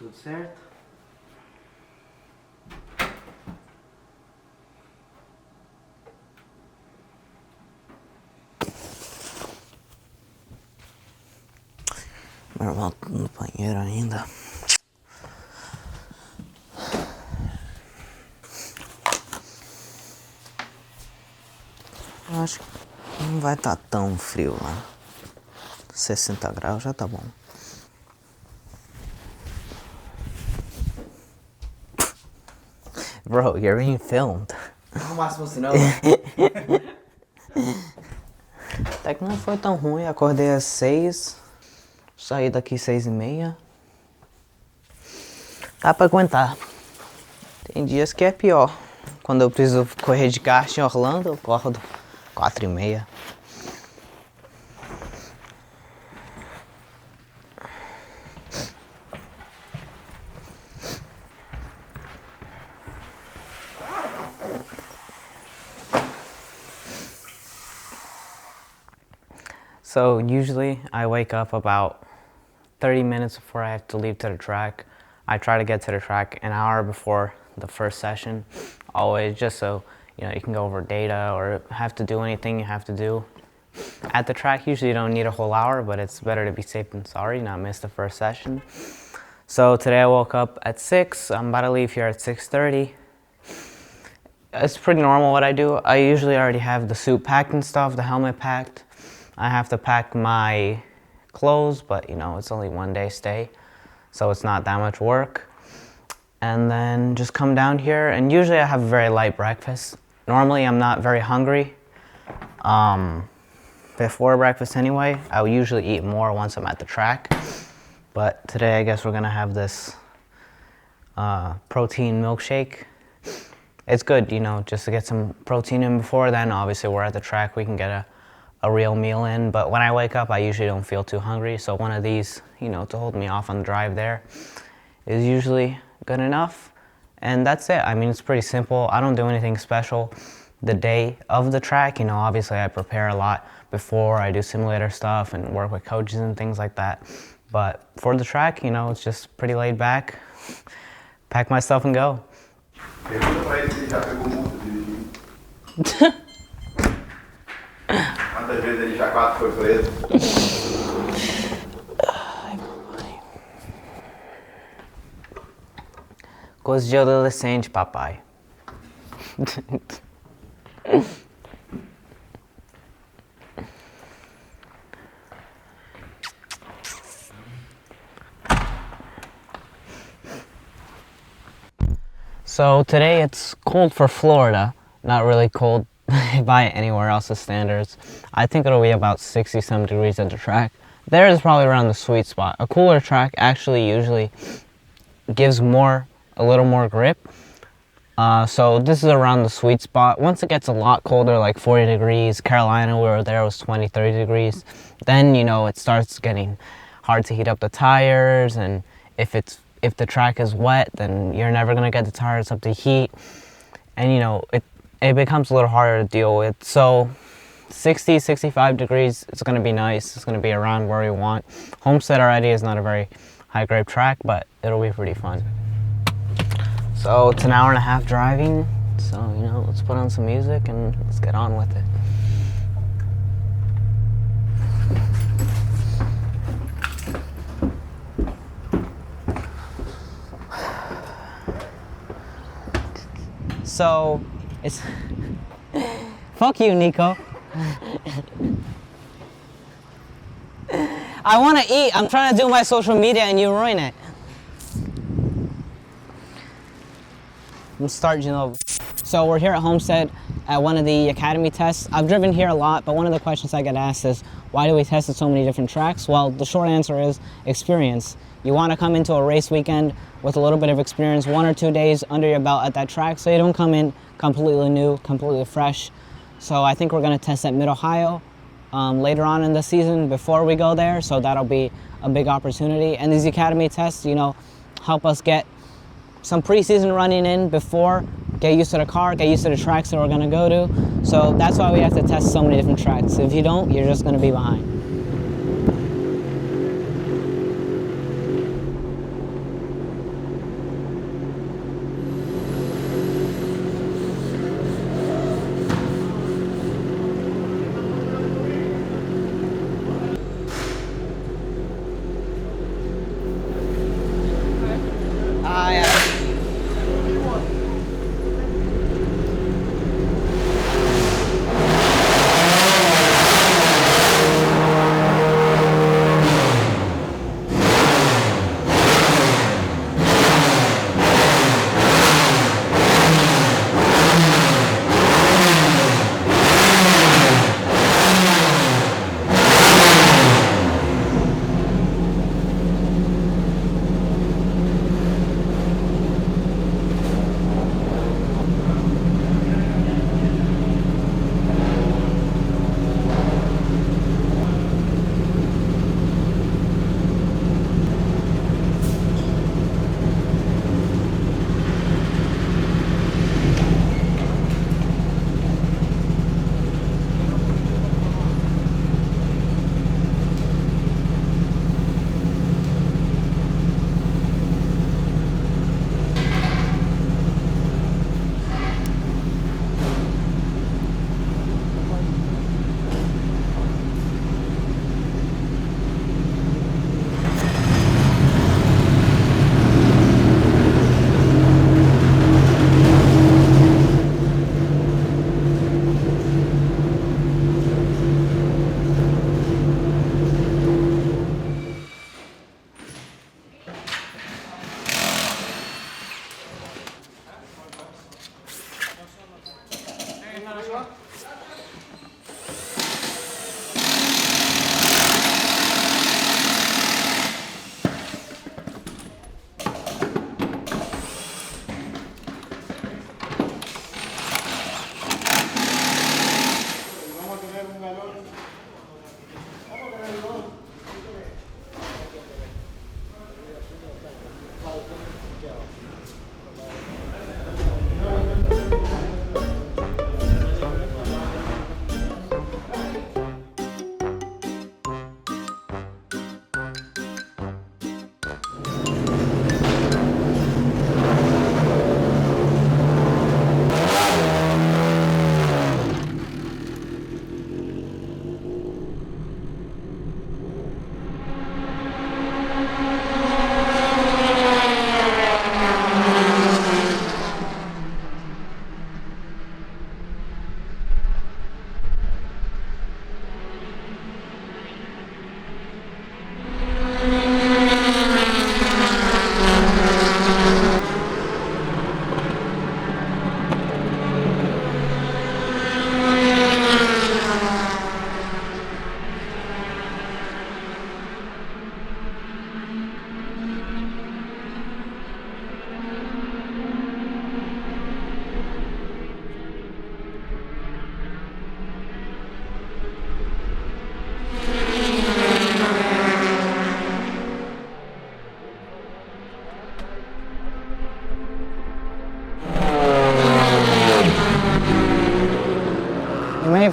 Tudo certo? Meu irmão tá no banheiro ainda. Eu acho que não vai estar tão frio lá. 60 graus já tá bom. Bro, you're being filmed. No máximo sinal. Até que não foi tão ruim, acordei às 6, saí daqui 6h30. Dá pra aguentar. Tem dias que é pior. Quando eu preciso correr de kart em Orlando, eu acordo 4h30. So usually I wake up about 30 minutes before I have to leave to the track. I try to get to the track an hour before the first session, always, just so you can go over data or have to do anything you have to do. At the track, usually you don't need a whole hour, but it's better to be safe than sorry, not miss the first session. So today I woke up at 6, I'm about to leave here at 6:30. It's pretty normal what I do. I usually already have the suit packed and stuff, the helmet packed. I have to pack my clothes, but it's only 1 day stay, so it's not that much work. And then just come down here, and usually I have a very light breakfast. Normally I'm not very hungry before breakfast anyway. I will usually eat more once I'm at the track, but today I guess we're gonna have this protein milkshake. It's good, just to get some protein in before then. Obviously we're at the track, we can get a real meal in, but when I wake up I usually don't feel too hungry, so one of these, to hold me off on the drive there is usually good enough. And that's it. I mean, it's pretty simple. I don't do anything special the day of the track. Obviously I prepare a lot before. I do simulator stuff and work with coaches and things like that, but for the track, it's just pretty laid back, pack my stuff and go. Pergunta pra ele se ele já pegou multa dirigindo. Quantas vezes ele já quase foi preso? Ai, papai. Coisa de adolescente, papai. So today it's cold for Florida, not really cold by anywhere else's standards. I think it'll be about 60-some degrees at the track. There is probably around the sweet spot. A cooler track actually usually gives a little more grip. So this is around the sweet spot. Once it gets a lot colder, like 40 degrees, Carolina, we were there, was 20, 30 degrees, then it starts getting hard to heat up the tires, and if the track is wet, then you're never gonna get the tires up to heat, and it becomes a little harder to deal with. So 60, 65 degrees, it's gonna be nice. It's gonna be around where we want. Homestead already is not a very high grade track, but it'll be pretty fun. So it's an hour and a half driving, so let's put on some music and let's get on with it. So it's fuck you, Nico. I want to eat. I'm trying to do my social media and you ruin it. I'm starting over. So we're here at Homestead at one of the academy tests. I've driven here a lot, but one of the questions I get asked is, why do we test at so many different tracks? Well, the short answer is experience. You want to come into a race weekend with a little bit of experience, 1 or 2 days under your belt at that track, so you don't come in completely new, completely fresh. So I think we're going to test at Mid-Ohio later on in the season before we go there, so that'll be a big opportunity. And these academy tests, help us get some preseason running in before, get used to the car, get used to the tracks that we're going to go to. So that's why we have to test so many different tracks. If you don't, you're just going to be behind.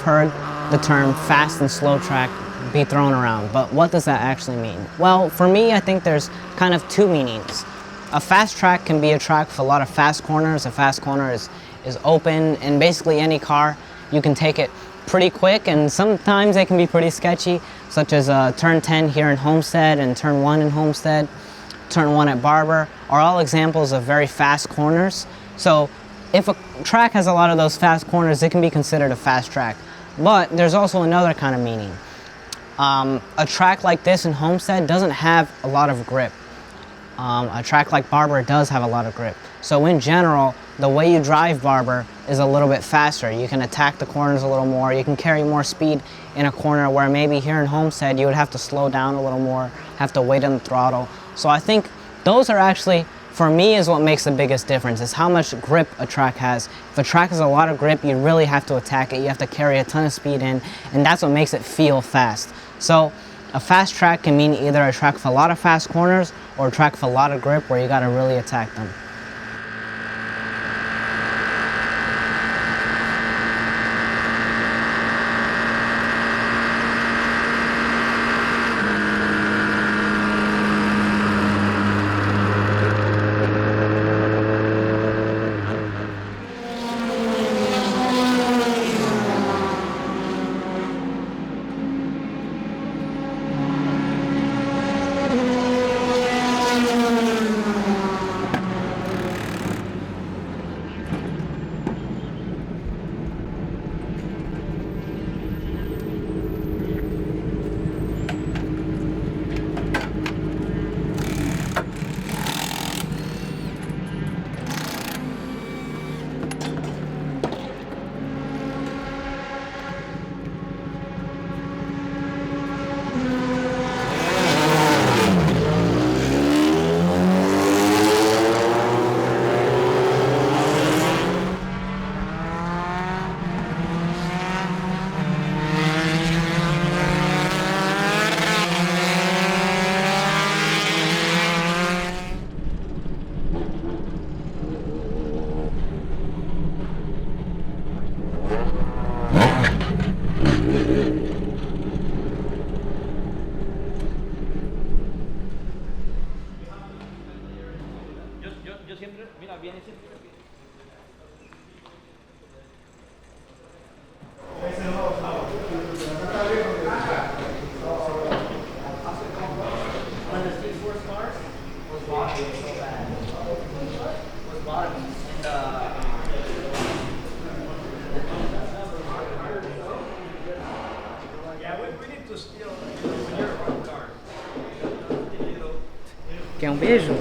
heard the term fast and slow track be thrown around, but what does that actually mean? Well, for me, I think there's kind of two meanings. A fast track can be a track with a lot of fast corners. A fast corner is open, and basically any car, you can take it pretty quick, and sometimes they can be pretty sketchy, such as turn 10 here in Homestead and turn 1 in Homestead, turn 1 at Barber, are all examples of very fast corners. So if a track has a lot of those fast corners, it can be considered a fast track. But there's also another kind of meaning. A track like this in Homestead doesn't have a lot of grip. A track like Barber does have a lot of grip. So in general, the way you drive Barber is a little bit faster. You can attack the corners a little more. You can carry more speed in a corner where maybe here in Homestead you would have to slow down a little more, have to wait on the throttle. So I think those are actually, for me, is what makes the biggest difference, is how much grip a track has. If a track has a lot of grip, you really have to attack it. You have to carry a ton of speed in, and that's what makes it feel fast. So a fast track can mean either a track with a lot of fast corners or a track with a lot of grip where you got to really attack them. Quer beijo?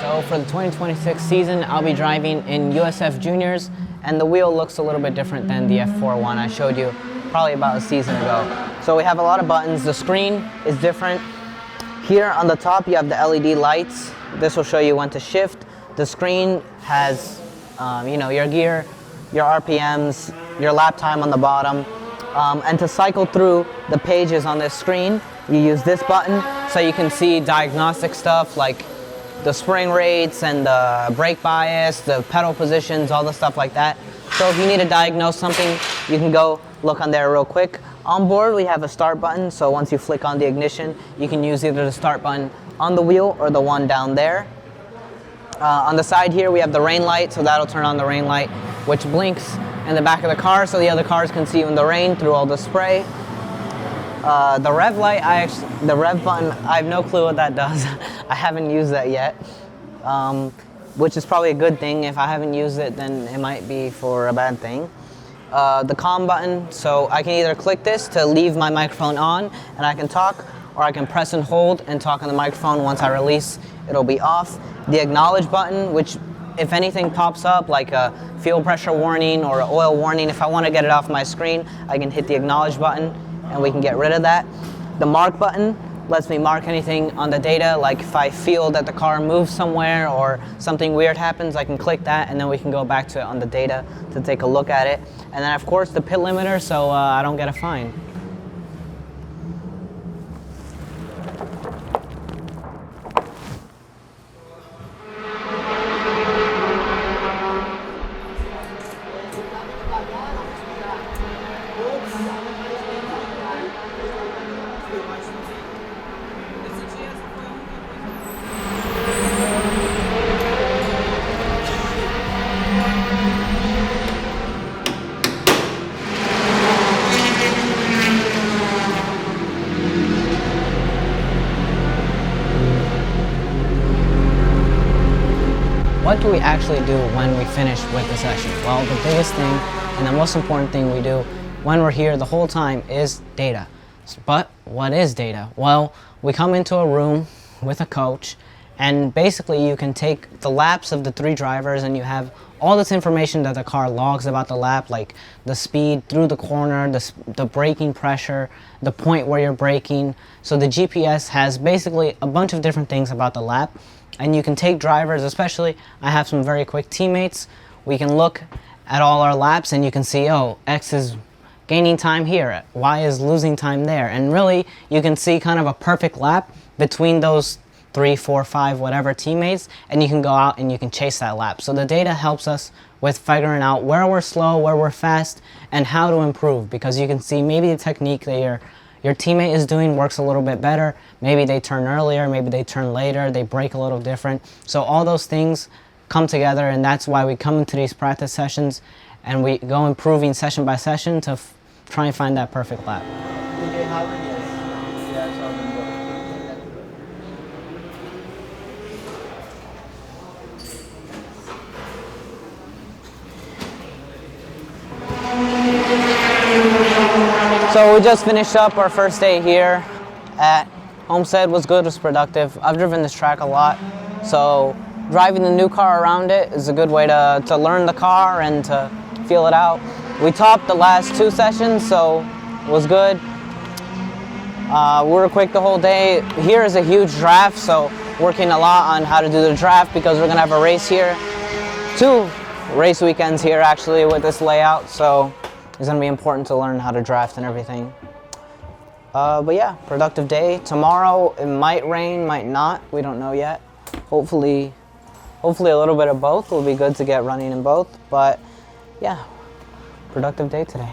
So for the 2026 season, I'll be driving in USF Juniors, and the wheel looks a little bit different than the F4 one I showed you probably about a season ago. So we have a lot of buttons. The screen is different. Here on the top, you have the LED lights. This will show you when to shift. The screen has, your gear, your RPMs, your lap time on the bottom. And to cycle through the pages on this screen, you use this button so you can see diagnostic stuff like the spring rates and the brake bias, the pedal positions, all the stuff like that. So if you need to diagnose something, you can go look on there real quick. On board, we have a start button, so once you flick on the ignition, you can use either the start button on the wheel or the one down there. On the side here, we have the rain light, so that'll turn on the rain light, which blinks in the back of the car so the other cars can see you in the rain through all the spray. The rev light, the rev button, I have no clue what that does. I haven't used that yet, which is probably a good thing. If I haven't used it, then it might be for a bad thing. The calm button, so I can either click this to leave my microphone on and I can talk, or I can press and hold and talk on the microphone. Once I release, it'll be off. The acknowledge button, which if anything pops up like a fuel pressure warning or an oil warning, if I want to get it off my screen, I can hit the acknowledge button and we can get rid of that. The mark button lets me mark anything on the data, like if I feel that the car moves somewhere or something weird happens, I can click that and then we can go back to it on the data to take a look at it. And then of course the pit limiter, so I don't get a fine. actually do when we finish with the session? Well, the biggest thing and the most important thing we do when we're here the whole time is data. But what is data? Well, we come into a room with a coach, and basically you can take the laps of the 3 drivers and you have all this information that the car logs about the lap, like the speed through the corner, the braking pressure, the point where you're braking. So the GPS has basically a bunch of different things about the lap, and you can take drivers, especially I have some very quick teammates, we can look at all our laps and you can see, oh, X is gaining time here, Y is losing time there, and really you can see kind of a perfect lap between those 3, 4, 5, whatever teammates, and you can go out and you can chase that lap. So the data helps us with figuring out where we're slow, where we're fast, and how to improve, because you can see maybe the technique that your teammate is doing works a little bit better. Maybe they turn earlier, maybe they turn later, they brake a little different. So all those things come together, and that's why we come into these practice sessions and we go improving session by session to try and find that perfect lap. So we just finished up our first day here at Homestead. Was good, was productive. I've driven this track a lot, so driving the new car around it is a good way to learn the car and to feel it out. We topped the last 2 sessions, so it was good. We were quick the whole day. Here is a huge draft, so working a lot on how to do the draft because we're gonna have a race here. 2 race weekends here actually with this layout, so it's gonna be important to learn how to draft and everything. But yeah, productive day. Tomorrow it might rain, might not, we don't know yet. Hopefully a little bit of both will be good to get running in both, but yeah, productive day today.